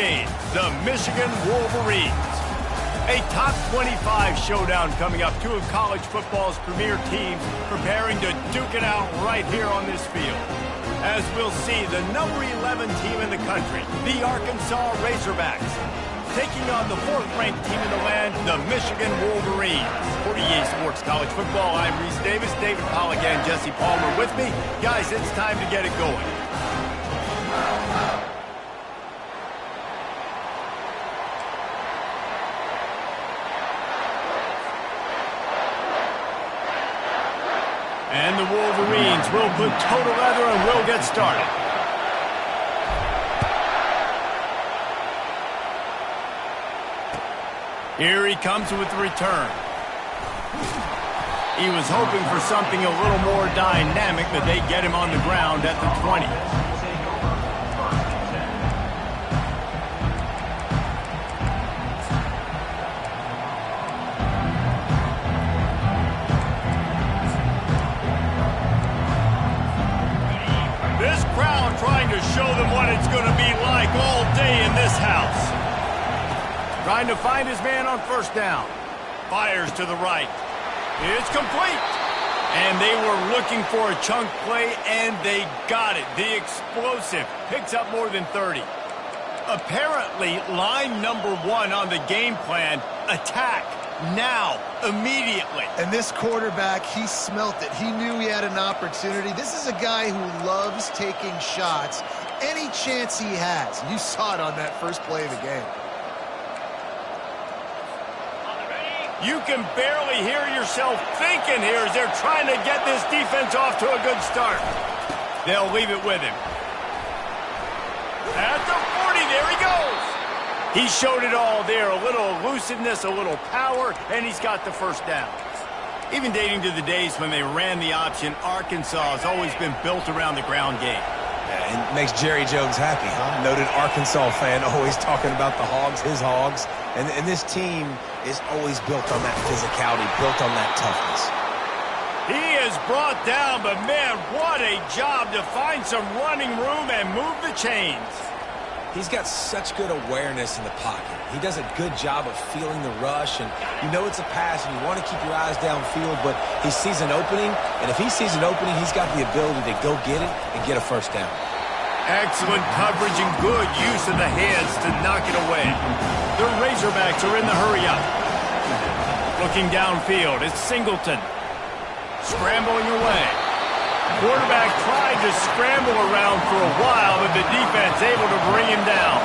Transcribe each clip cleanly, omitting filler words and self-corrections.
game, the Michigan Wolverines. A top 25 showdown coming up. Two of college football's premier teams preparing to duke it out right here on this field. As we'll see, the number 11 team in the country, the Arkansas Razorbacks, taking on the 4th-ranked team in the land, the Michigan Wolverines. For EA Sports College Football, I'm Reese Davis, David Pollack, and Jesse Palmer with me. Guys, it's time to get it going. And the Wolverines will put toe together and will get started. Here he comes with the return. He was hoping for something a little more dynamic, but they get him on the ground at the 20. This crowd trying to show them what it's going to be like all day in this house. Trying to find his man on first down. Fires to the right. It's complete. And they were looking for a chunk play, and they got it. The explosive picks up more than 30. Apparently, line number 1 on the game plan, attack now, immediately. And this quarterback, he smelt it. He knew he had an opportunity. This is a guy who loves taking shots any chance he has. You saw it on that first play of the game. You can barely hear yourself thinking here as they're trying to get this defense off to a good start. They'll leave it with him. At the 40, there he goes. He showed it all there, a little elusiveness, a little power, and he's got the first down. Even dating to the days when they ran the option, Arkansas has always been built around the ground game. Yeah, and makes Jerry Jones happy, huh? Noted Arkansas fan, always talking about the Hogs, his Hogs. And this team is always built on that physicality, built on that toughness. He is brought down, but man, what a job to find some running room and move the chains. He's got such good awareness in the pocket. He does a good job of feeling the rush, and you know it's a pass, and you want to keep your eyes downfield, but he sees an opening, and if he sees an opening, he's got the ability to go get it and get a first down. Excellent coverage and good use of the hands to knock it away. The Razorbacks are in the hurry-up. Looking downfield, it's Singleton. Scrambling away. Quarterback tried to scramble around for a while, but the defense able to bring him down.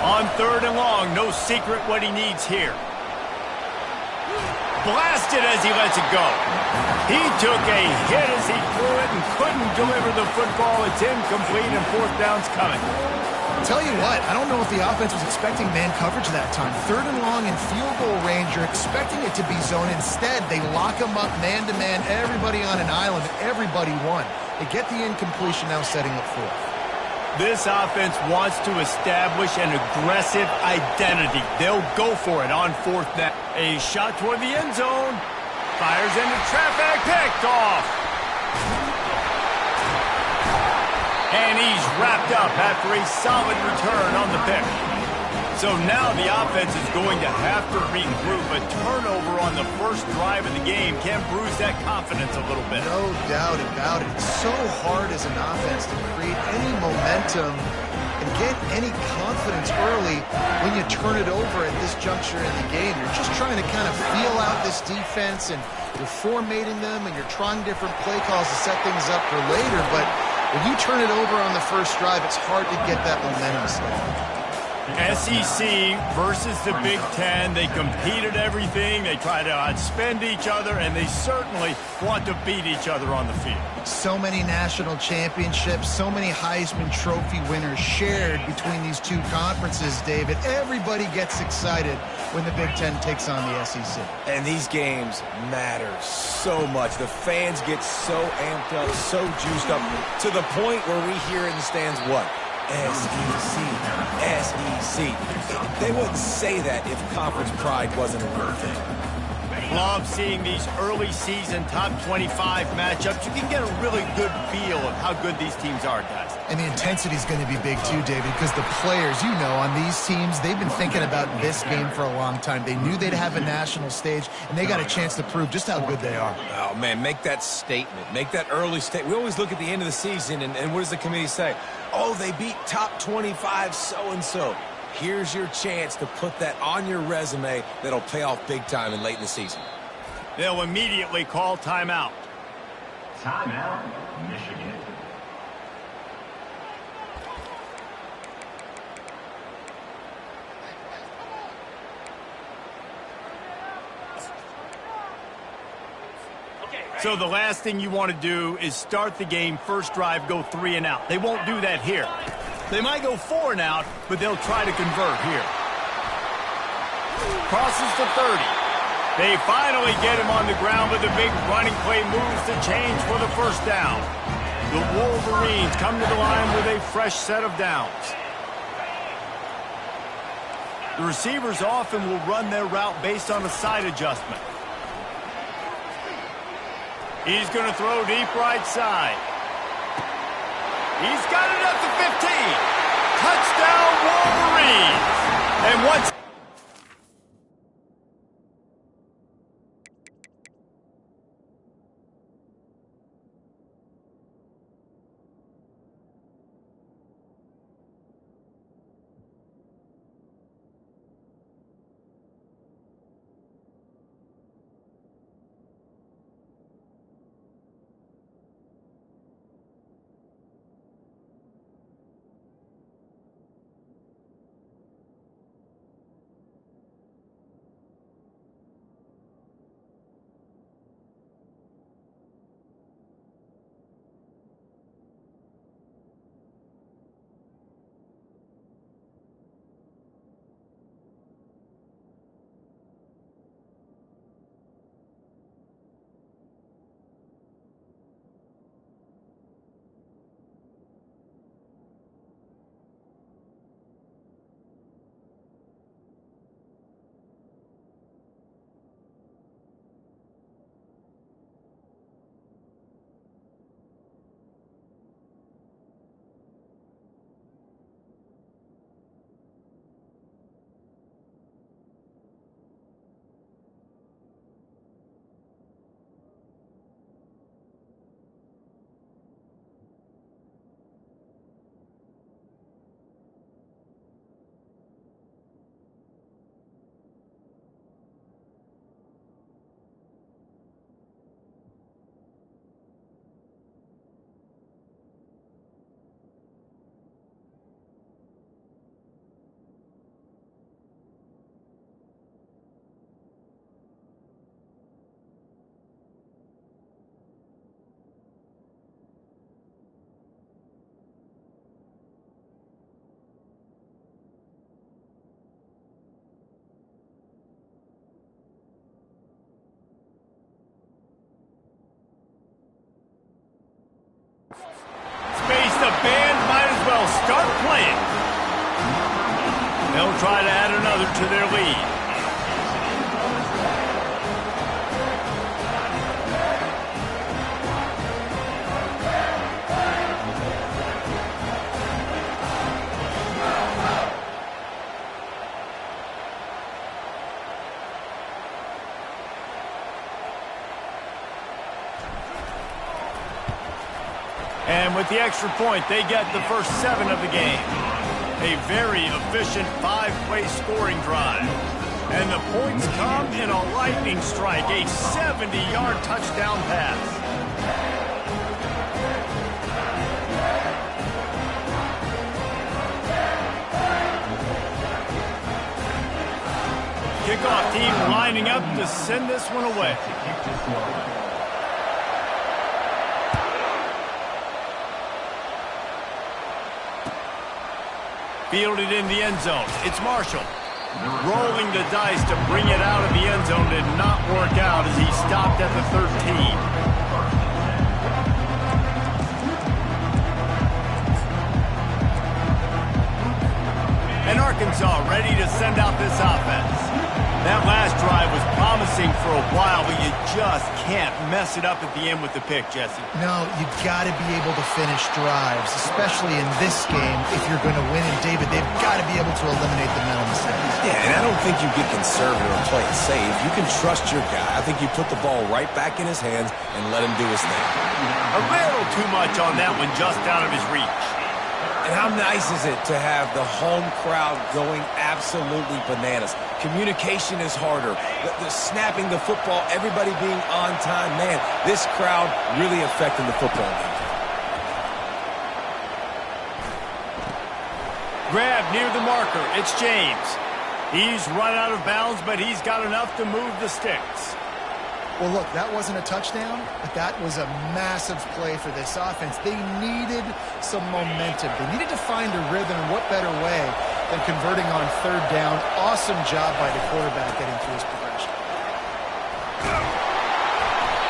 On 3rd and long, no secret what he needs here. Blasted as he lets it go. He took a hit as he threw it and couldn't deliver the football. It's incomplete and 4th down's coming. Tell you what, I don't know if the offense was expecting man coverage that time. 3rd and long in field goal range, you're expecting it to be zone. Instead, they lock him up man-to-man, everybody on an island, everybody won. They get the incompletion, now setting up 4th. This offense wants to establish an aggressive identity. They'll go for it on 4th down. A shot toward the end zone. Fires into traffic, picked off. And he's wrapped up after a solid return on the pick. So now the offense is going to have to regroup. A turnover on the first drive of the game can bruise that confidence a little bit. No doubt about it. It's so hard as an offense to create any momentum and get any confidence early when you turn it over at this juncture in the game. You're just trying to kind of feel out this defense, and you're formatting them, and you're trying different play calls to set things up for later. But when you turn it over on the first drive, it's hard to get that momentum started. SEC versus the Big Ten. They compete at everything. They try to outspend each other, and they certainly want to beat each other on the field. So many national championships, so many Heisman Trophy winners shared between these two conferences, David. Everybody gets excited when the Big Ten takes on the SEC. And these games matter so much. The fans get so amped up, so juiced up, to the point where we hear in the stands what? SEC, SEC. They wouldn't say that if conference pride wasn't a real thing. Love seeing these early season top 25 matchups. You can get a really good feel of how good these teams are, guys. And the intensity is going to be big too, David, because the players, you know, on these teams, they've been thinking about this game for a long time. They knew they'd have a national stage, and they got a chance to prove just how good they are. Oh, man, make that statement. Make that early statement. We always look at the end of the season, and what does the committee say? Oh, they beat top 25 so-and-so. Here's your chance to put that on your resume that'll pay off big time and late in the season. They'll immediately call timeout. Timeout, Michigan. So the last thing you want to do is start the game, first drive, go 3 and out. They won't do that here. They might go 4 and out, but they'll try to convert here. Crosses to 30. They finally get him on the ground, but the big running play moves the change for the first down. The Wolverines come to the line with a fresh set of downs. The receivers often will run their route based on a side adjustment. He's going to throw deep right side. He's got it up to 15. Touchdown, Wolverines. And once space, the band might as well start playing. They'll try to add another to their lead. And with the extra point, they get the first 7 of the game. A very efficient 5-play scoring drive. And the points come in a lightning strike, a 70-yard touchdown pass. Kickoff team lining up to send this one away. Fielded in the end zone. It's Marshall. Rolling the dice to bring it out of the end zone did not work out as he stopped at the 13. And Arkansas ready to send out this offense. That last drive was promising for a while, but you just can't mess it up at the end with the pick, Jesse. No, you got to be able to finish drives, especially in this game if you're going to win. And, David, they've got to be able to eliminate the mental mistakes. Yeah, and I don't think you get conservative or play it safe. You can trust your guy. I think you put the ball right back in his hands and let him do his thing. A little too much on that one, just out of his reach. And how nice is it to have the home crowd going absolutely bananas? Communication is harder. The snapping the football, everybody being on time. Man, this crowd really affecting the football game. Grab near the marker. It's James. He's run out of bounds, but he's got enough to move the sticks. Well, look, that wasn't a touchdown, but that was a massive play for this offense. They needed some momentum. They needed to find a rhythm, and what better way than converting on third down. Awesome job by the quarterback getting through his progression.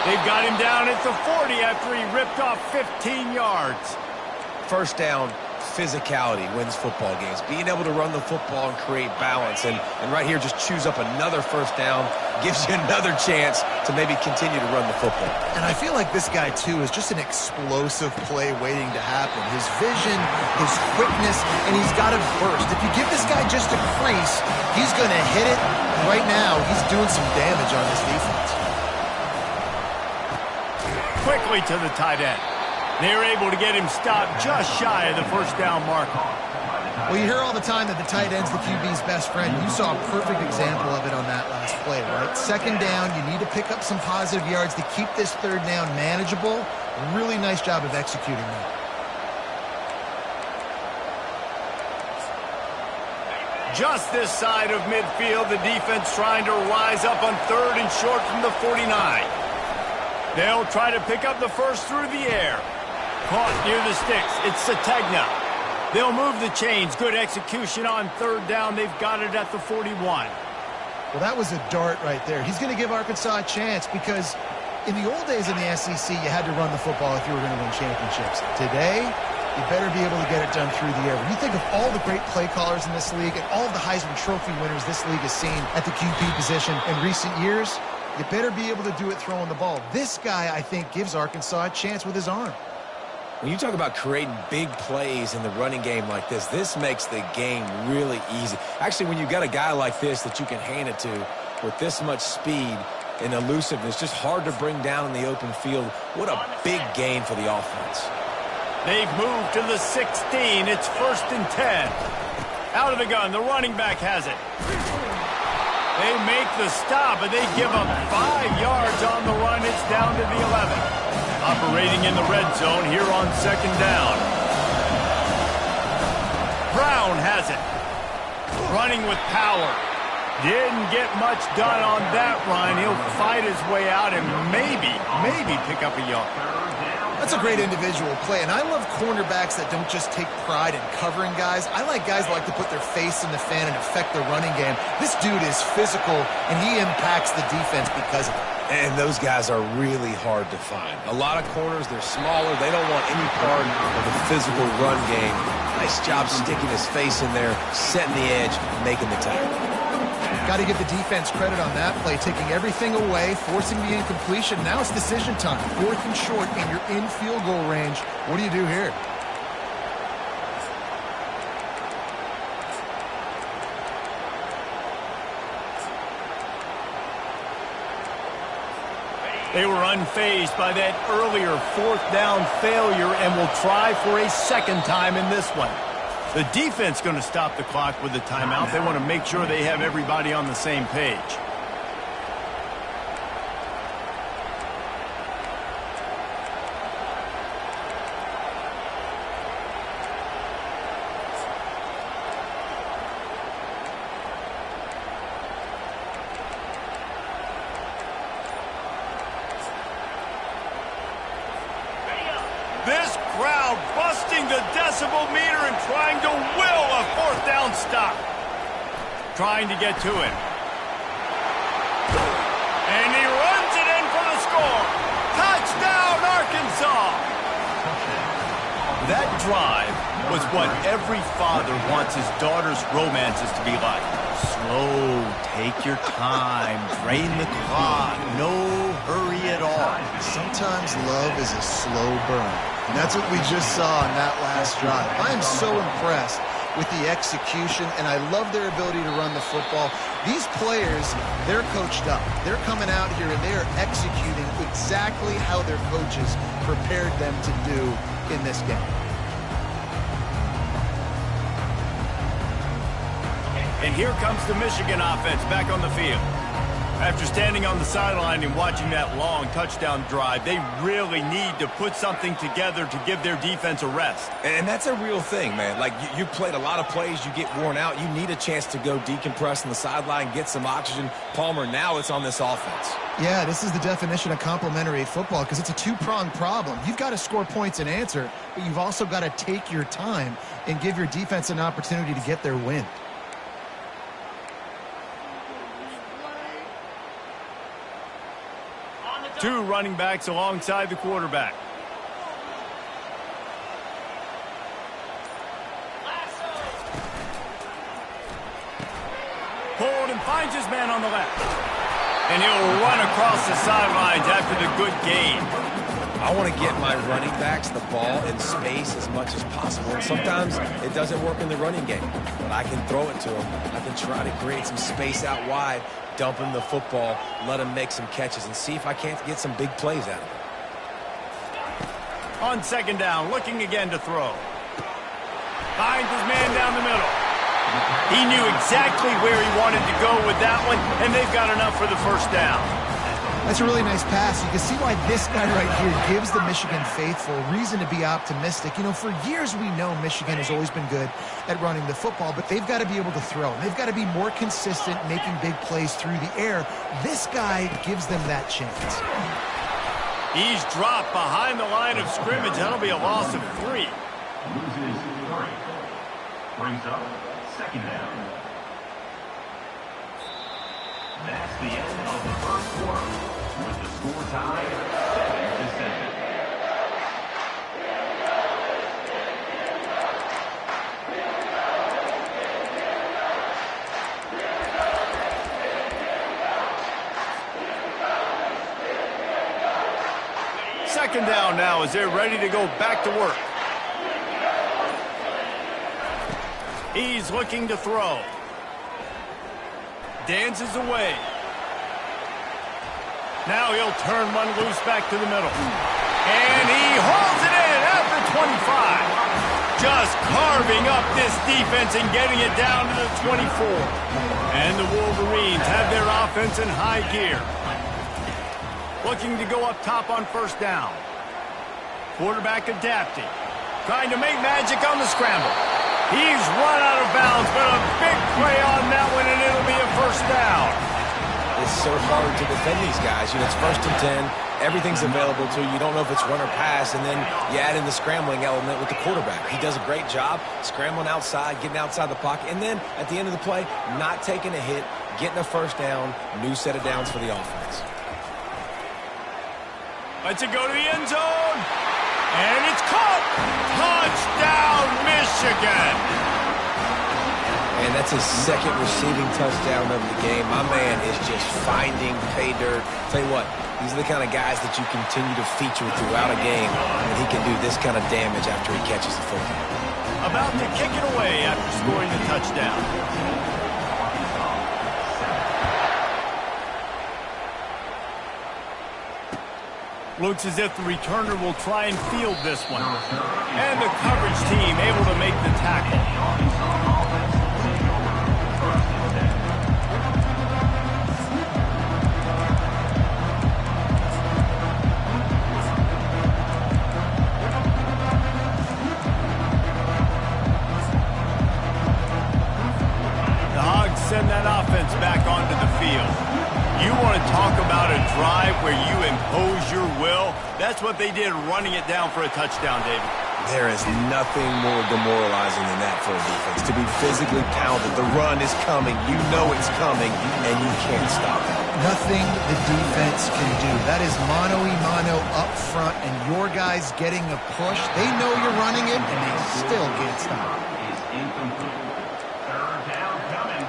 They've got him down at the 40 after he ripped off 15 yards. First down, physicality wins football games. Being able to run the football and create balance. And right here, just choose up another first down. Gives you another chance to maybe continue to run the football. And I feel like this guy, too, is just an explosive play waiting to happen. His vision, his quickness, and he's got a burst. If you give this guy just a crease, he's going to hit it. Right now, he's doing some damage on this defense. Quickly to the tight end. They're able to get him stopped just shy of the first down marker. Well, you hear all the time that the tight end's the QB's best friend. You saw a perfect example of it on that last play, right? Second down, you need to pick up some positive yards to keep this third down manageable. Really nice job of executing that. Just this side of midfield, the defense trying to rise up on third and short from the 49. They'll try to pick up the first through the air. Caught near the sticks. It's Sategna. They'll move the chains. Good execution on third down. They've got it at the 41. Well, that was a dart right there. He's going to give Arkansas a chance because in the old days in the SEC, you had to run the football if you were going to win championships. Today, you better be able to get it done through the air. When you think of all the great play callers in this league and all of the Heisman Trophy winners this league has seen at the QB position in recent years, you better be able to do it throwing the ball. This guy, I think, gives Arkansas a chance with his arm. When you talk about creating big plays in the running game like this makes the game really easy. Actually, when you got a guy like this that you can hand it to with this much speed and elusiveness, just hard to bring down in the open field. What a big gain for the offense. They've moved to the 16. It's 1st and 10. Out of the gun. The running back has it. They make the stop, but they give up 5 yards on the run. It's down to the 11. Operating in the red zone here on 2nd down. Brown has it. Running with power. Didn't get much done on that run. He'll fight his way out and maybe pick up a yard. That's a great individual play, and I love cornerbacks that don't just take pride in covering guys. I like guys that like to put their face in the fan and affect the running game. This dude is physical, and he impacts the defense because of it. And those guys are really hard to find. A lot of corners, they're smaller. They don't want any part of the physical run game. Nice job sticking his face in there, setting the edge, making the tackle. Got to give the defense credit on that play, taking everything away, forcing the incompletion. Now it's decision time. 4th and short, and you're in field goal range. What do you do here? They were unfazed by that earlier 4th down failure and will try for a 2nd time in this one. The defense going to stop the clock with the timeout. They want to make sure they have everybody on the same page. This crowd busting the decibel meter and trying to will a 4th down stop. Trying to get to him. And he runs it in for the score. Touchdown, Arkansas. That drive was what every father wants his daughter's romances to be like. Slow, take your time, drain the clock, no hurry at all. Sometimes love is a slow burn. And that's what we just saw in that last drive. I am so impressed with the execution, and I love their ability to run the football. These players, they're coached up. They're coming out here, and they are executing exactly how their coaches prepared them to do in this game. And here comes the Michigan offense back on the field. After standing on the sideline and watching that long touchdown drive, they really need to put something together to give their defense a rest. And that's a real thing, man. Like, you played a lot of plays, you get worn out, you need a chance to go decompress on the sideline, get some oxygen. Palmer, now it's on this offense. Yeah, this is the definition of complementary football because it's a two-pronged problem. You've got to score points and answer, but you've also got to take your time and give your defense an opportunity to get their win. Two running backs alongside the quarterback. Pulled and finds his man on the left. And he'll run across the sidelines after the good gain. I want to get my running backs the ball in space as much as possible. And sometimes it doesn't work in the running game, but I can throw it to them. I can try to create some space out wide, dump him the football, let him make some catches, and see if I can't get some big plays out of him. On second down, looking again to throw. Finds his man down the middle. He knew exactly where he wanted to go with that one, and they've got enough for the first down. That's a really nice pass. You can see why this guy right here gives the Michigan faithful reason to be optimistic. You know, for years we know Michigan has always been good at running the football, but they've got to be able to throw. They've got to be more consistent making big plays through the air. This guy gives them that chance. He's dropped behind the line of scrimmage. That'll be a loss of 3. Loses 3. Brings up second down. That's the end of the first quarter. With the score tied 7-7. Second down now as they're ready to go back to work. He's looking to throw. Dances away. Now he'll turn one loose back to the middle. And he hauls it in at the 25. Just carving up this defense and getting it down to the 24. And the Wolverines have their offense in high gear. Looking to go up top on first down. Quarterback adapting. Trying to make magic on the scramble. He's run out of bounds, but a big play on that one, and it'll be a first down. It's so hard to defend these guys. You know, it's 1st and 10. Everything's available to you. You don't know if it's run or pass, and then you add in the scrambling element with the quarterback. He does a great job scrambling outside, getting outside the pocket, and then at the end of the play, not taking a hit, getting a first down, new set of downs for the offense. Lets it go to the end zone. And it's caught. Touchdown, Michigan. And that's his second receiving touchdown of the game. My man is just finding pay dirt. Tell you what, these are the kind of guys that you continue to feature throughout a game, and he can do this kind of damage after he catches the football. About to kick it away after scoring the touchdown. Looks as if the returner will try and field this one. And the coverage team able to make the tackle. The Hogs send that offense back onto the field. You want to talk about a drive where you impose your will? That's what they did running it down for a touchdown, David. There is nothing more demoralizing than that for a defense. To be physically pounded, the run is coming, you know it's coming, and you can't stop it. Nothing the defense can do. That is mano-a-mano up front, and your guys getting a push. They know you're running it, and they still can't stop it. Is incomplete. Third down coming.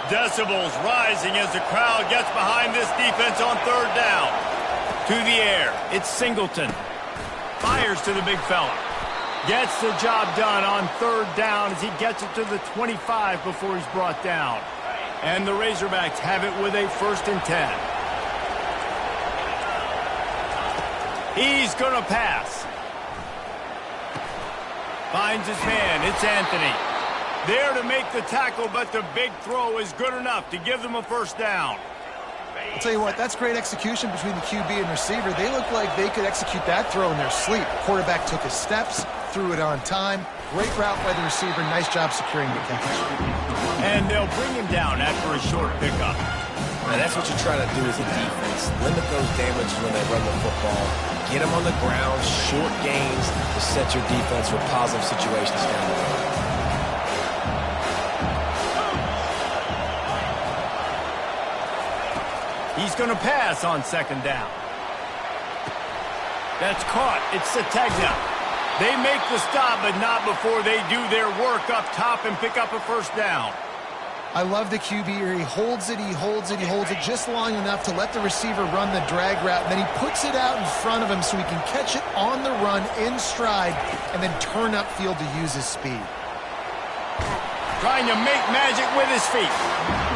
Decibels rising as the crowd gets behind this defense on third down. To the air, it's Singleton. Fires to the big fella. Gets the job done on third down as he gets it to the 25 before he's brought down. And the Razorbacks have it with a 1st and 10. He's going to pass. Finds his man. It's Anthony. There to make the tackle, but the big throw is good enough to give them a 1st down. I'll tell you what, that's great execution between the QB and receiver. They look like they could execute that throw in their sleep. Quarterback took his steps, threw it on time. Great route by the receiver. Nice job securing the catch. And they'll bring him down after a short pickup. And that's what you try to do as a defense. Limit those damages when they run the football. Get them on the ground, short gains to set your defense for positive situations down the road. He's going to pass on 2nd down. That's caught. It's Sategna. They make the stop, but not before they do their work up top and pick up a 1st down. I love the QB here. He holds it, he holds it, he holds it just long enough to let the receiver run the drag route, and then he puts it out in front of him so he can catch it on the run in stride and then turn upfield to use his speed. Trying to make magic with his feet.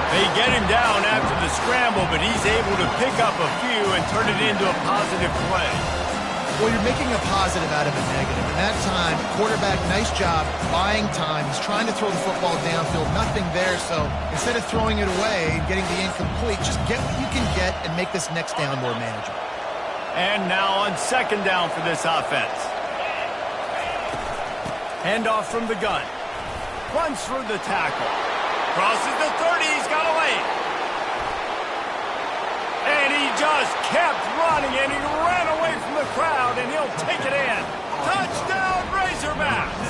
They get him down after the scramble, but he's able to pick up a few and turn it into a positive play. Well, you're making a positive out of a negative. And that time, quarterback, nice job, buying time. He's trying to throw the football downfield, nothing there. So instead of throwing it away and getting the incomplete, just get what you can get and make this next down more manageable. And now on 2nd down for this offense. Handoff from the gun. Runs through the tackle. Crosses the 30. He's got away. And he just kept running, and he ran away from the crowd, and he'll take it in. Touchdown, Razorbacks!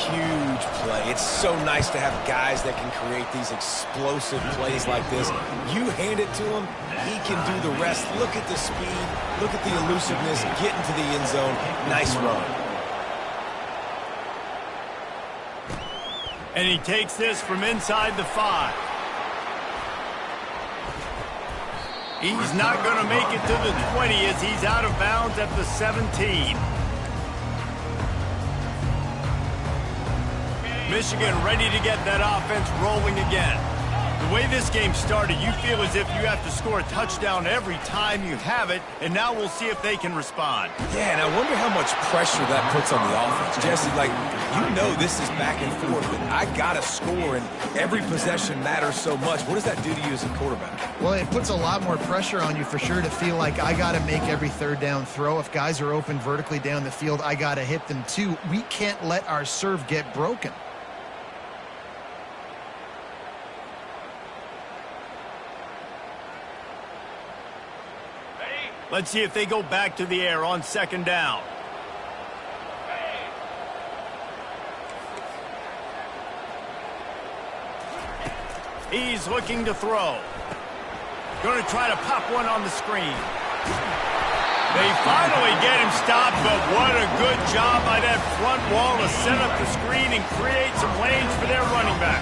Huge play. It's so nice to have guys that can create these explosive plays like this. You hand it to him, he can do the rest. Look at the speed. Look at the elusiveness. Get into the end zone. Nice run. And he takes this from inside the 5. He's not going to make it to the 20 as he's out of bounds at the 17. Michigan ready to get that offense rolling again. The way this game started, you feel as if you have to score a touchdown every time you have it, and now we'll see if they can respond. Yeah, and I wonder how much pressure that puts on the offense. Jesse, like, you know this is back and forth, but I got to score, and every possession matters so much. What does that do to you as a quarterback? Well, it puts a lot more pressure on you for sure to feel like I got to make every 3rd down throw. If guys are open vertically down the field, I got to hit them too. We can't let our serve get broken. Let's see if they go back to the air on 2nd down. He's looking to throw. Going to try to pop one on the screen. They finally get him stopped, but what a good job by that front wall to set up the screen and create some lanes for their running back.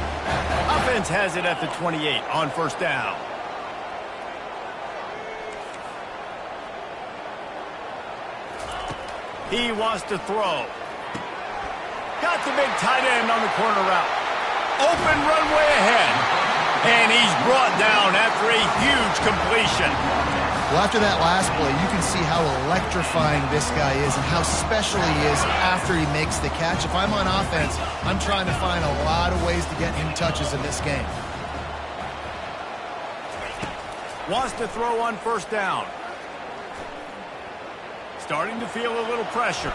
Offense has it at the 28 on 1st down. He wants to throw. Got the big tight end on the corner route. Open runway ahead. And he's brought down after a huge completion. Well, after that last play, you can see how electrifying this guy is and how special he is after he makes the catch. If I'm on offense, I'm trying to find a lot of ways to get him touches in this game. Wants to throw on 1st down. Starting to feel a little pressure.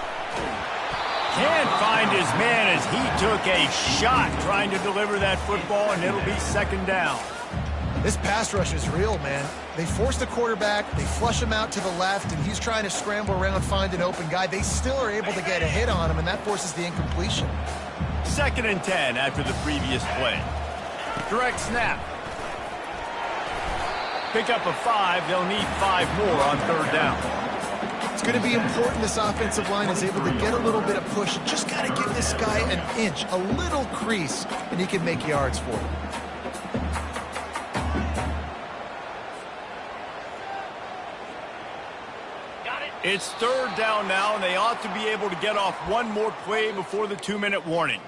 Can't find his man as he took a shot trying to deliver that football, and it'll be second down. This pass rush is real, man. They force the quarterback, they flush him out to the left, and he's trying to scramble around, find an open guy. They still are able to get a hit on him, and that forces the incompletion. 2nd and 10 after the previous play. Direct snap. Pick up a 5. They'll need 5 more on 3rd down. It's going to be important this offensive line is able to get a little bit of push. Just got to give this guy an inch, a little crease, and he can make yards for him. It's 3rd down now, and they ought to be able to get off one more play before the 2-minute warning.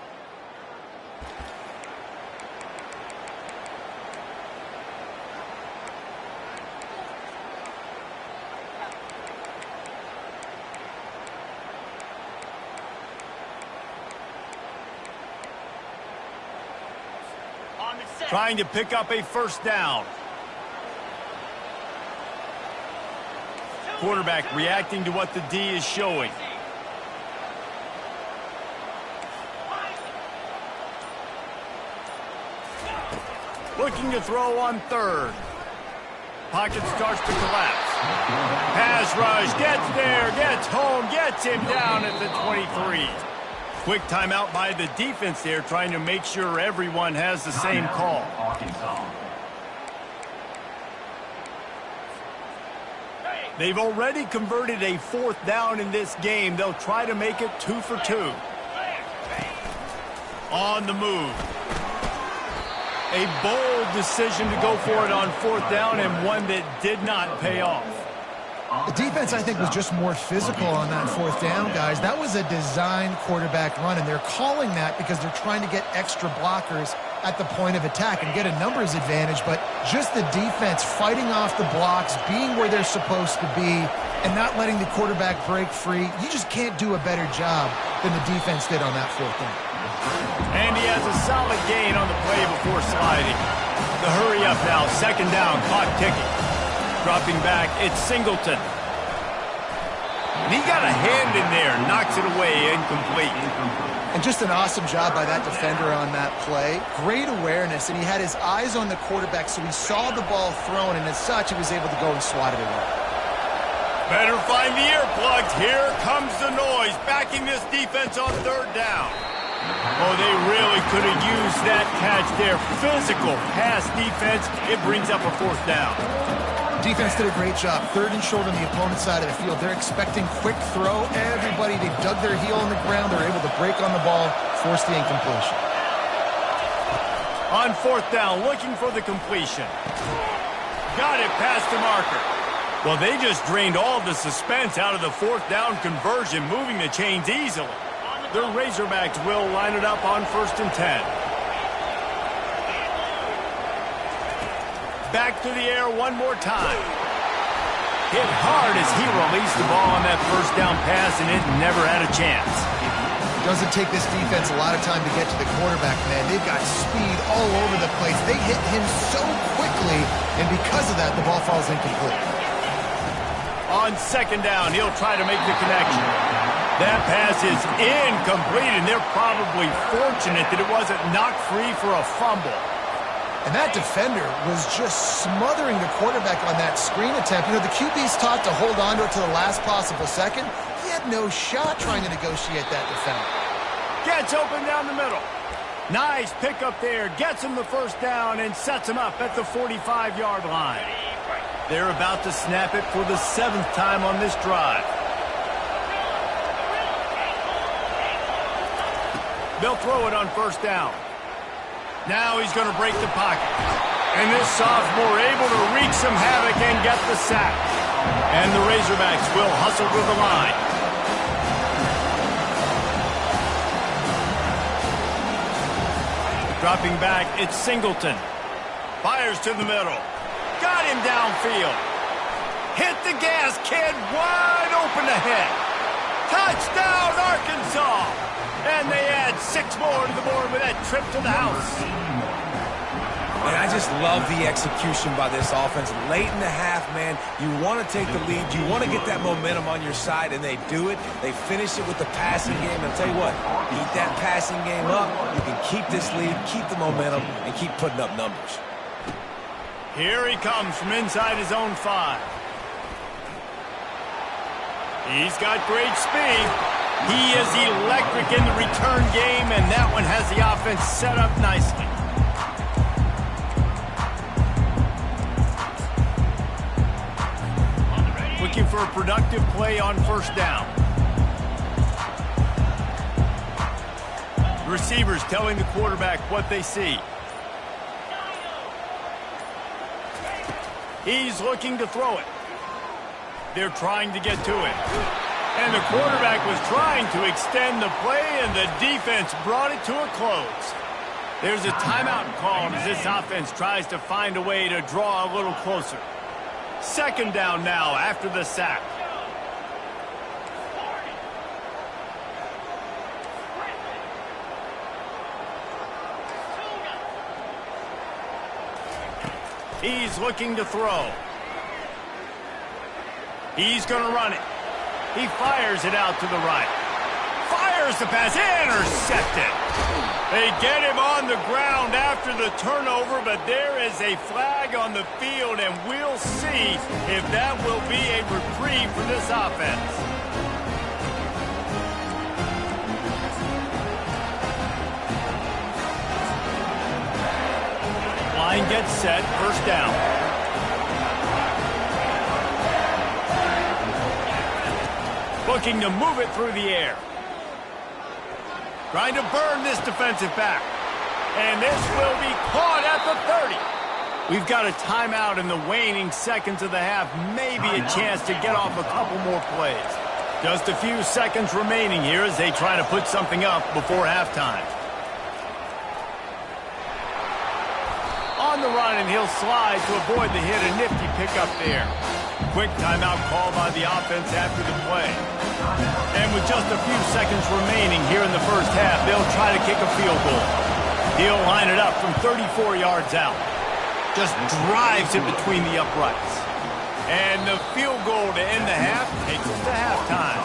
Trying to pick up a 1st down. Quarterback reacting to what the D is showing. Looking to throw on 3rd. Pocket starts to collapse. Pass rush, gets there, gets home, gets him down at the 23. Quick timeout by the defense there, trying to make sure everyone has the same call. They've already converted a 4th down in this game. They'll try to make it 2 for 2. On the move. A bold decision to go for it on 4th down, and one that did not pay off. The defense, I think, was just more physical on that 4th down, guys. That was a designed quarterback run, and they're calling that because they're trying to get extra blockers at the point of attack and get a numbers advantage, but just the defense fighting off the blocks, being where they're supposed to be, and not letting the quarterback break free. You just can't do a better job than the defense did on that 4th down. And he has a solid gain on the play before sliding. The hurry up now, 2nd down, clock ticking. Dropping back, it's Singleton. And he got a hand in there, knocks it away, incomplete. And just an awesome job by that defender on that play. Great awareness, and he had his eyes on the quarterback, so he saw the ball thrown, and as such, he was able to go and swat it away. Better find the earplugs. Here comes the noise, backing this defense on 3rd down. Oh, they really could have used that catch there. Physical pass defense. It brings up a 4th down. Defense did a great job. 3rd and short on the opponent's side of the field. They're expecting quick throw. Everybody, they dug their heel in the ground. They're able to break on the ball, force the incompletion. On 4th down, looking for the completion. Got it past the marker. Well, they just drained all the suspense out of the 4th down conversion, moving the chains easily. The Razorbacks will line it up on 1st and 10. Back to the air one more time. Hit hard as he released the ball on that 1st down pass, and it never had a chance. Doesn't take this defense a lot of time to get to the quarterback, man. They've got speed all over the place. They hit him so quickly, and because of that, the ball falls incomplete. On 2nd down, he'll try to make the connection. That pass is incomplete, and they're probably fortunate that it wasn't knocked free for a fumble. And that defender was just smothering the quarterback on that screen attempt. You know, the QB's taught to hold on to it to the last possible second. He had no shot trying to negotiate that defender. Gets open down the middle. Nice pickup there. Gets him the 1st down and sets him up at the 45-yard line. They're about to snap it for the 7th time on this drive. They'll throw it on 1st down. Now he's going to break the pocket. And this sophomore able to wreak some havoc and get the sack. And the Razorbacks will hustle to the line. Dropping back, it's Singleton. Fires to the middle. Got him downfield. Hit the gas, kid. Wide open ahead. Touchdown, Arkansas. And they add 6 more to the board with that trip to the house. And I just love the execution by this offense. Late in the half, man, you want to take the lead. You want to get that momentum on your side, and they do it. They finish it with the passing game. And I'll tell you what, keep that passing game up. You can keep this lead, keep the momentum, and keep putting up numbers. Here he comes from inside his own 5. He's got great speed. He is electric in the return game, and that one has the offense set up nicely. Looking for a productive play on first down. The receivers telling the quarterback what they see. He's looking to throw it. They're trying to get to it. And the quarterback was trying to extend the play, and the defense brought it to a close. There's a timeout called as this offense tries to find a way to draw a little closer. Second down now after the sack. He's looking to throw. He's going to run it. He fires it out to the right. Fires the pass. Intercepted. They get him on the ground after the turnover, but there is a flag on the field, and we'll see if that will be a reprieve for this offense. Line gets set. First down. Looking to move it through the air. Trying to burn this defensive back. And this will be caught at the 30. We've got a timeout in the waning seconds of the half. Maybe a chance to get off a couple more plays. Just a few seconds remaining here as they try to put something up before halftime. On the run, and he'll slide to avoid the hit. A nifty pickup there. Quick timeout call by the offense after the play. And with just a few seconds remaining here in the first half, they'll try to kick a field goal. He'll line it up from 34 yards out. Just drives it between the uprights. And the field goal to end the half takes us to halftime.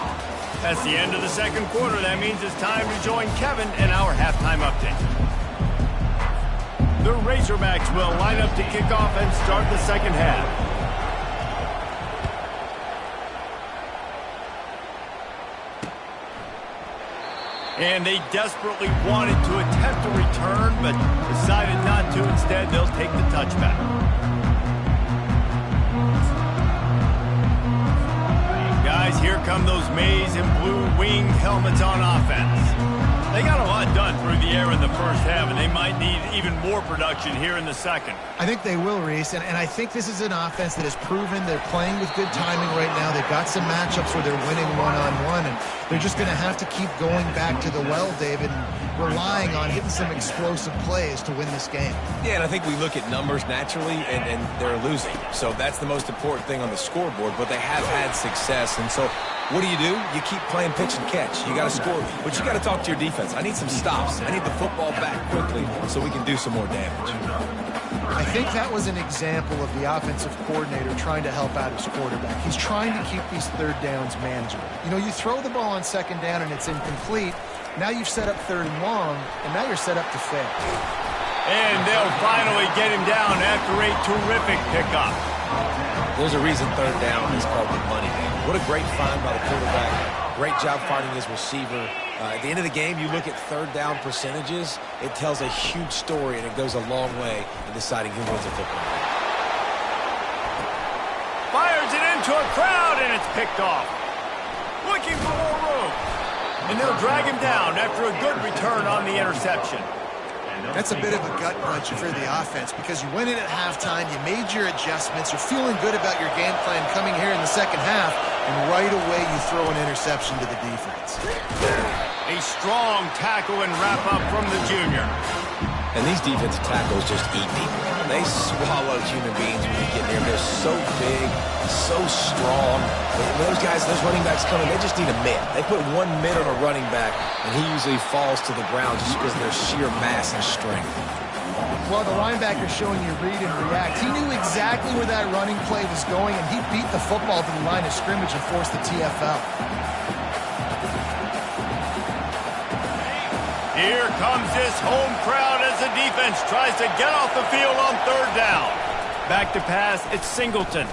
That's the end of the second quarter. That means it's time to join Kevin and our halftime update. The Razorbacks will line up to kick off and start the second half. And they desperately wanted to attempt a return, but decided not to. Instead, they'll take the touchback. Guys, here come those maize and blue winged helmets on offense. They got a lot done through the air in the first half, and they might need even more production here in the second. I think they will, Reese, and I think this is an offense that has proven they're playing with good timing right now. They've got some matchups where they're winning one-on-one, and they're just going to have to keep going back to the well, David, and relying on hitting some explosive plays to win this game. Yeah, and I think we look at numbers naturally, and they're losing. So that's the most important thing on the scoreboard, but they have had success, and so what do? You keep playing pitch and catch. You got to score, but you got to talk to your defense. I need some stops. I need the football back quickly so we can do some more damage. I think that was an example of the offensive coordinator trying to help out his quarterback. He's trying to keep these third downs manageable. You know, you throw the ball on second down and it's incomplete. Now you've set up third and long, and now you're set up to fail. And they'll finally get him down after a terrific pickup. There's a reason third down is called the money game. What a great find by the quarterback. Great job finding his receiver. At the end of the game, you look at third down percentages. It tells a huge story, and it goes a long way in deciding who wins a football game. Fires it into a crowd, and it's picked off. Looking for more room. And they'll drag him down after a good return on the interception. That's a bit of a gut punch for the offense because you went in at halftime, you made your adjustments, you're feeling good about your game plan coming here in the second half, and right away you throw an interception to the defense. A strong tackle and wrap-up from the junior. And these defensive tackles just eat people. They swallow human beings when you get near them. They're so big, so strong. When those guys, those running backs come in, they just need a mid. They put one mid on a running back, and he usually falls to the ground just because of their sheer mass and strength. Well, the linebacker showing you read and react. He knew exactly where that running play was going, and he beat the football to the line of scrimmage and forced the TFL. Here comes this home crowd as the defense tries to get off the field on third down. Back to pass, it's Singleton.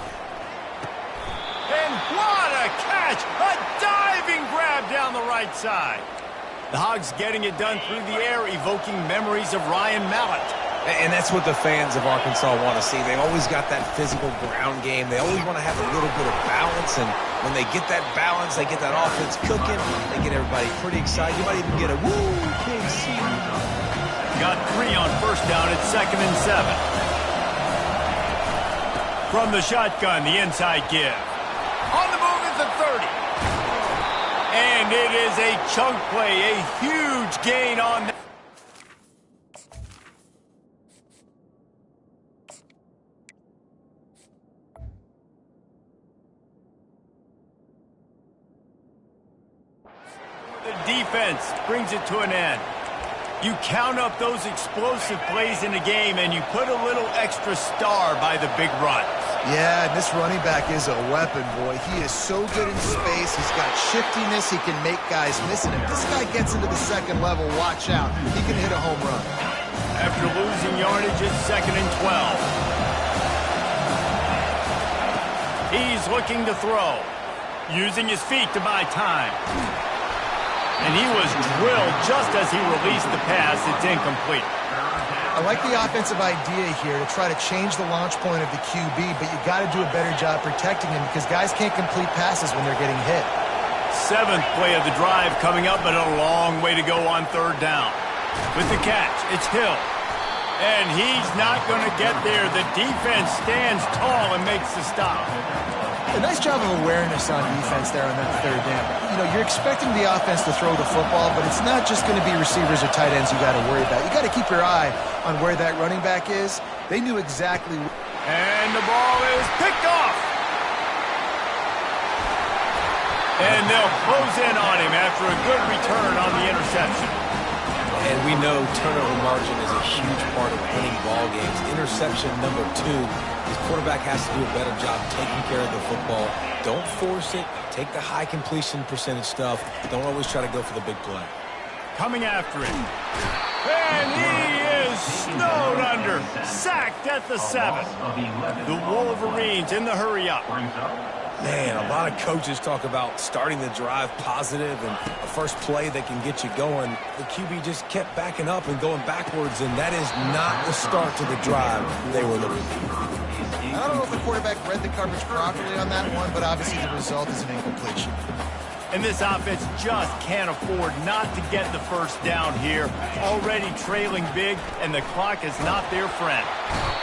And what a catch! A diving grab down the right side. The Hogs getting it done through the air, evoking memories of Ryan Mallett. And that's what the fans of Arkansas want to see. They've always got that physical ground game. They always want to have a little bit of balance, and when they get that balance, they get that offense cooking, they get everybody pretty excited. You might even get a woo, KC. Got 3 on first down at 2nd and 7. From the shotgun, the inside give. On the move is the 30. And it is a chunk play, a huge gain on that. The defense brings it to an end. You count up those explosive plays in the game, and you put a little extra star by the big runs. Yeah, and this running back is a weapon, boy. He is so good in space. He's got shiftiness. He can make guys miss it. If this guy gets into the second level, watch out. He can hit a home run. After losing yardage, it's 2nd and 12. He's looking to throw, using his feet to buy time. And he was drilled just as he released the pass. It's incomplete. I like the offensive idea here to try to change the launch point of the QB, but you got to do a better job protecting him because guys can't complete passes when they're getting hit. 7th play of the drive coming up, but a long way to go on third down. With the catch, it's Hill. And he's not going to get there. The defense stands tall and makes the stop. A nice job of awareness on defense there on that third down. You know, you're expecting the offense to throw the football, but it's not just going to be receivers or tight ends you got to worry about. You got to keep your eye on where that running back is. They knew exactly. And the ball is picked off. And they'll close in on him after a good return on the interception. And we know turnover margin is a huge part of winning ball games. Interception number 2. His quarterback has to do a better job taking care of the football. Don't force it. Take the high completion percentage stuff. Don't always try to go for the big play. Coming after him. And he is snowed under. Sacked at the 7. The Wolverines in the hurry-up. Man, a lot of coaches talk about starting the drive positive and a first play that can get you going. The QB just kept backing up and going backwards, and that is not the start to the drive they were looking for. I don't know if the quarterback read the coverage properly on that one, but obviously the result is an incompletion. And this offense just can't afford not to get the first down here. Already trailing big, and the clock is not their friend.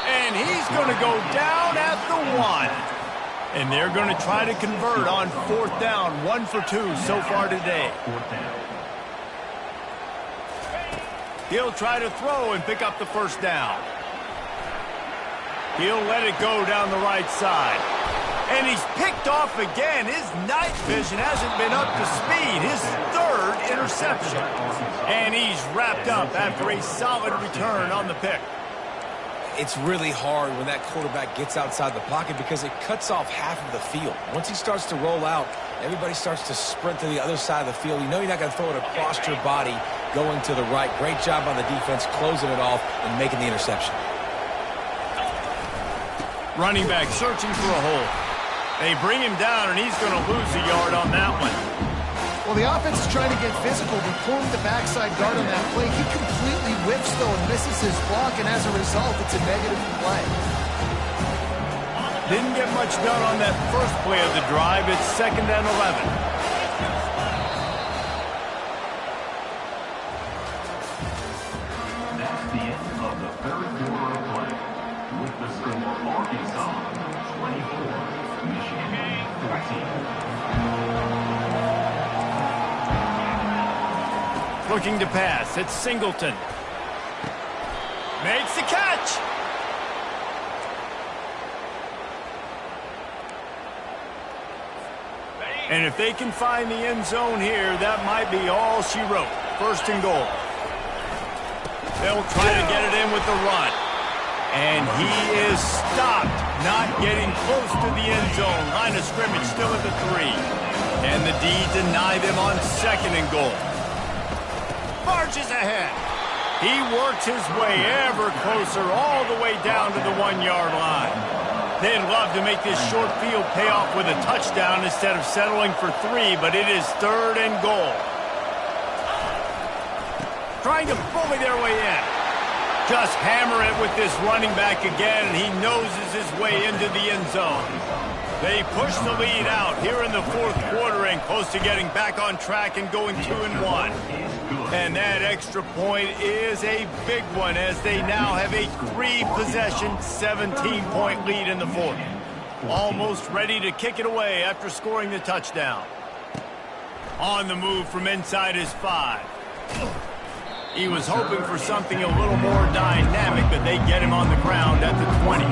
And he's going to go down at the 1. And they're going to try to convert on 4th down. 1 for 2 so far today. He'll try to throw and pick up the first down. He'll let it go down the right side. And he's picked off again. His night vision hasn't been up to speed. His 3rd interception. And he's wrapped up after a solid return on the pick. It's really hard when that quarterback gets outside the pocket because it cuts off half of the field. Once he starts to roll out, everybody starts to sprint to the other side of the field. You know you're not going to throw it across your body going to the right. Great job on the defense closing it off and making the interception. Running back searching for a hole. They bring him down, and he's going to lose a yard on that one. Well, the offense is trying to get physical. They're pulling the backside guard on that play. He completely whiffs, though, and misses his block, and as a result, it's a negative play. Didn't get much done on that first play of the drive. It's 2nd and 11. That's the end of the 3rd quarter of play. With the score, Arkansas 24, Michigan 14. Looking to pass. It's Singleton. Makes the catch. And if they can find the end zone here, that might be all she wrote. First and goal. They'll try to get it in with the run. And he is stopped, not getting close to the end zone. Line of scrimmage still at the 3. And the D deny them on second and goal. Marches ahead. He works his way ever closer all the way down to the 1-yard line. They'd love to make this short field pay off with a touchdown instead of settling for 3, but it is third and goal. Trying to bully their way in. Just hammer it with this running back again, and he noses his way into the end zone. They push the lead out here in the fourth quarter and close to getting back on track and going 2-1. And that extra point is a big one as they now have a 3-possession, 17-point lead in the fourth. Almost ready to kick it away after scoring the touchdown. On the move from inside his 5. He was hoping for something a little more dynamic, but they get him on the ground at the 20.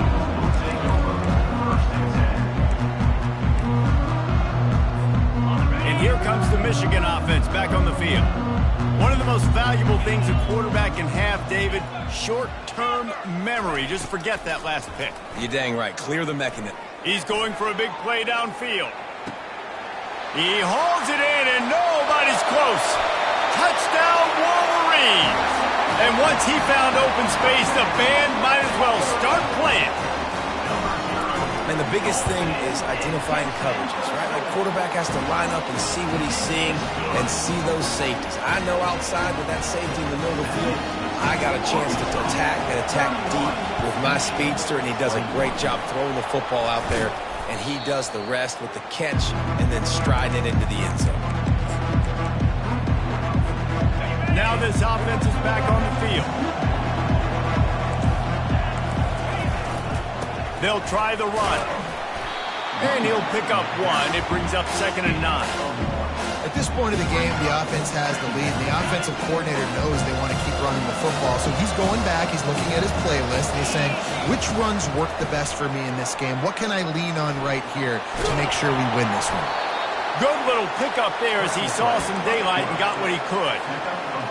And here comes the Michigan offense back on the field. One of the most valuable things a quarterback can have, David, short-term memory. Just forget that last pick. You're dang right. Clear the mechanism. He's going for a big play downfield. He hauls it in, and nobody's close. Touchdown, Wolverines! And once he found open space, the band might as well start playing. And the biggest thing is identifying coverages, right? Like quarterback has to line up and see what he's seeing and see those safeties. I know outside with that safety in the middle of the field, I got a chance to attack and attack deep with my speedster, and he does a great job throwing the football out there, and he does the rest with the catch and then striding it into the end zone. Now this offense is back on the field. They'll try the run. And he'll pick up 1. It brings up 2nd and 9. At this point of the game, the offense has the lead. The offensive coordinator knows they want to keep running the football. So he's going back, he's looking at his playlist, and he's saying, which runs work the best for me in this game? What can I lean on right here to make sure we win this one? Good little pickup there as he saw some daylight and got what he could.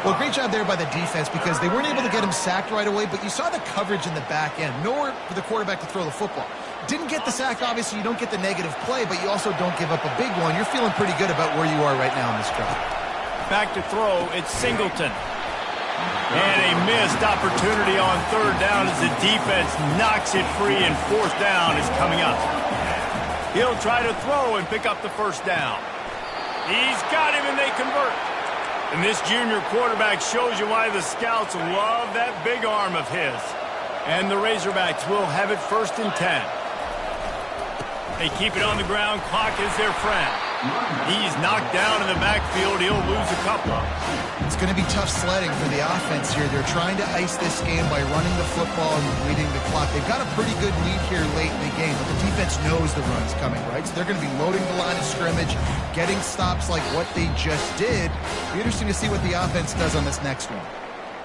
Well, great job there by the defense because they weren't able to get him sacked right away, but you saw the coverage in the back end. Nowhere for the quarterback to throw the football. Didn't get the sack, obviously. You don't get the negative play, but you also don't give up a big one. You're feeling pretty good about where you are right now in this drive. Back to throw, it's Singleton. And a missed opportunity on 3rd down as the defense knocks it free, and 4th down is coming up. He'll try to throw and pick up the 1st down. He's got him, and they convert. And this junior quarterback shows you why the scouts love that big arm of his. And the Razorbacks will have it 1st and 10. They keep it on the ground. Clock is their friend. He's knocked down in the backfield. He'll lose a couple. It's going to be tough sledding for the offense here. They're trying to ice this game by running the football and bleeding the clock. They've got a pretty good lead here late in the game, but the defense knows the run's coming, right? So they're going to be loading the line of scrimmage, getting stops like what they just did. It'll be interesting to see what the offense does on this next one.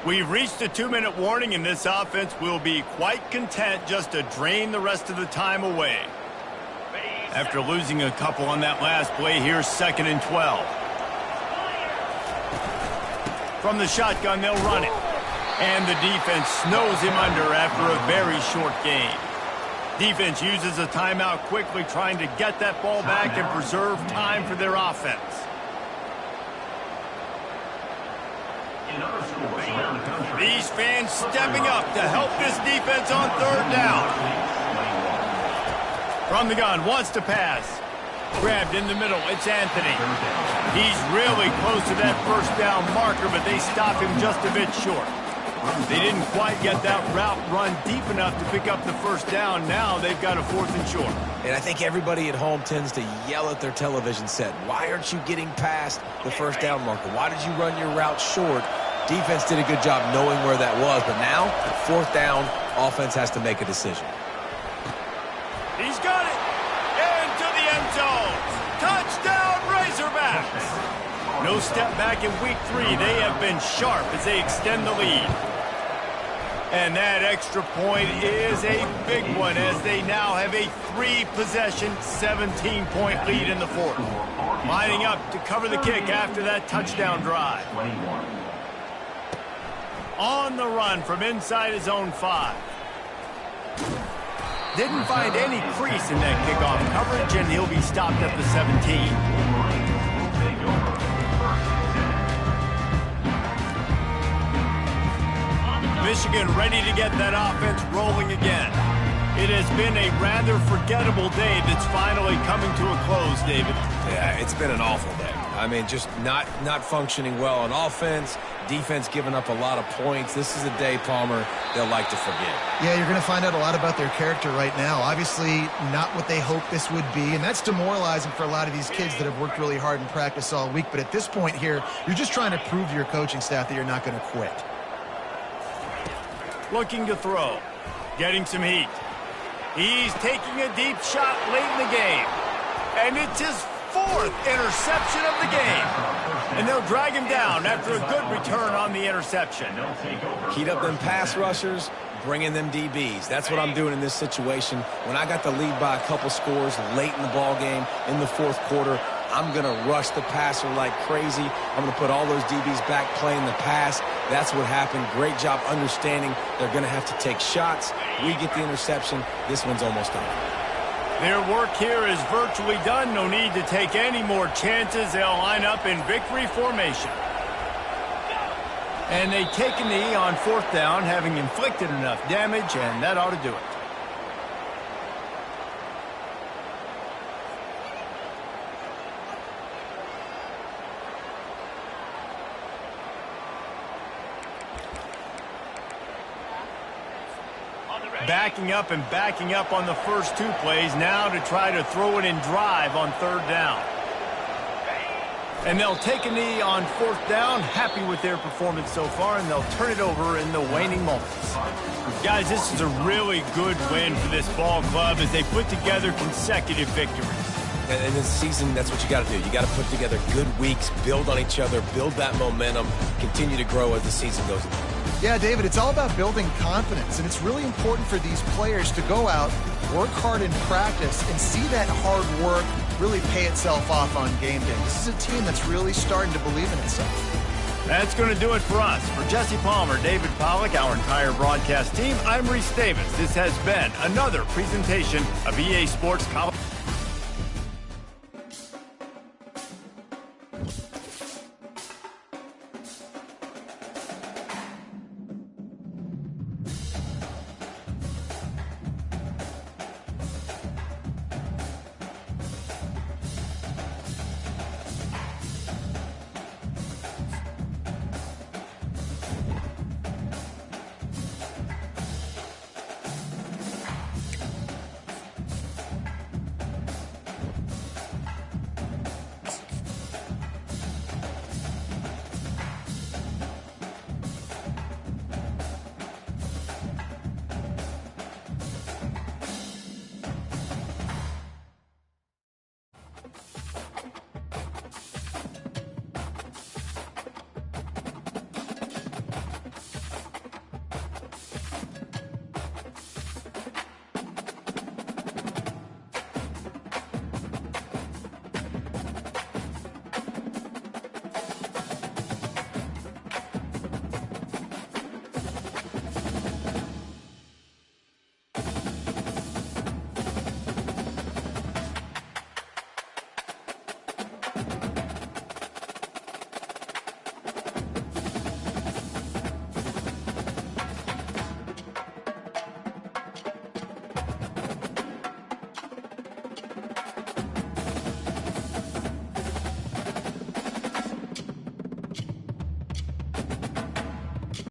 We've reached a 2-minute warning, and this offense will be quite content just to drain the rest of the time away. After losing a couple on that last play, here's 2nd and 12. From the shotgun, they'll run it. And the defense snows him under after a very short game. Defense uses a timeout quickly, trying to get that ball back and preserve time for their offense. These fans stepping up to help this defense on 3rd down. From the gun, wants to pass. Grabbed in the middle, it's Anthony. He's really close to that 1st down marker, but they stop him just a bit short. They didn't quite get that route run deep enough to pick up the 1st down. Now they've got a 4th and short. And I think everybody at home tends to yell at their television set. Why aren't you getting past the 1st down marker? Why did you run your route short? Defense did a good job knowing where that was, but now, 4th down, offense has to make a decision. He's got it! Into the end zone! Touchdown, Razorbacks! No step back in week 3. They have been sharp as they extend the lead. And that extra point is a big one as they now have a 3-possession, 17-point lead in the fourth. Lining up to cover the kick after that touchdown drive. On the run from inside his own 5. Didn't find any crease in that kickoff coverage, and he'll be stopped at the 17. Michigan ready to get that offense rolling again. It has been a rather forgettable day that's finally coming to a close, David. Yeah, it's been an awful day. I mean, just not functioning well on offense, defense giving up a lot of points. This is a day, Palmer, they'll like to forget. Yeah, you're going to find out a lot about their character right now. Obviously, not what they hoped this would be, and that's demoralizing for a lot of these kids that have worked really hard in practice all week. But at this point here, you're just trying to prove to your coaching staff that you're not going to quit. Looking to throw, getting some heat. He's taking a deep shot late in the game, and it's his 4th interception of the game. And they'll drag him down after a good return on the interception. Heat up them pass rushers, bring in them DBs. That's what I'm doing in this situation. When I got the lead by a couple scores late in the ball game in the fourth quarter, I'm going to rush the passer like crazy. I'm going to put all those DBs back playing the pass. That's what happened. Great job understanding they're going to have to take shots. We get the interception. This one's almost done. Their work here is virtually done. No need to take any more chances. They'll line up in victory formation. And they take a knee on 4th down, having inflicted enough damage, and that ought to do it. Backing up and backing up on the first 2 plays now to try to throw it in drive on 3rd down. And they'll take a knee on 4th down, happy with their performance so far, and they'll turn it over in the waning moments. Guys, this is a really good win for this ball club as they put together consecutive victories. And this season, that's what you got to do. You got to put together good weeks, build on each other, build that momentum, continue to grow as the season goes on. Yeah, David, it's all about building confidence, and it's really important for these players to go out, work hard in practice, and see that hard work really pay itself off on game day. This is a team that's really starting to believe in itself. That's going to do it for us. For Jesse Palmer, David Pollack, our entire broadcast team, I'm Reese Davis. This has been another presentation of EA Sports College.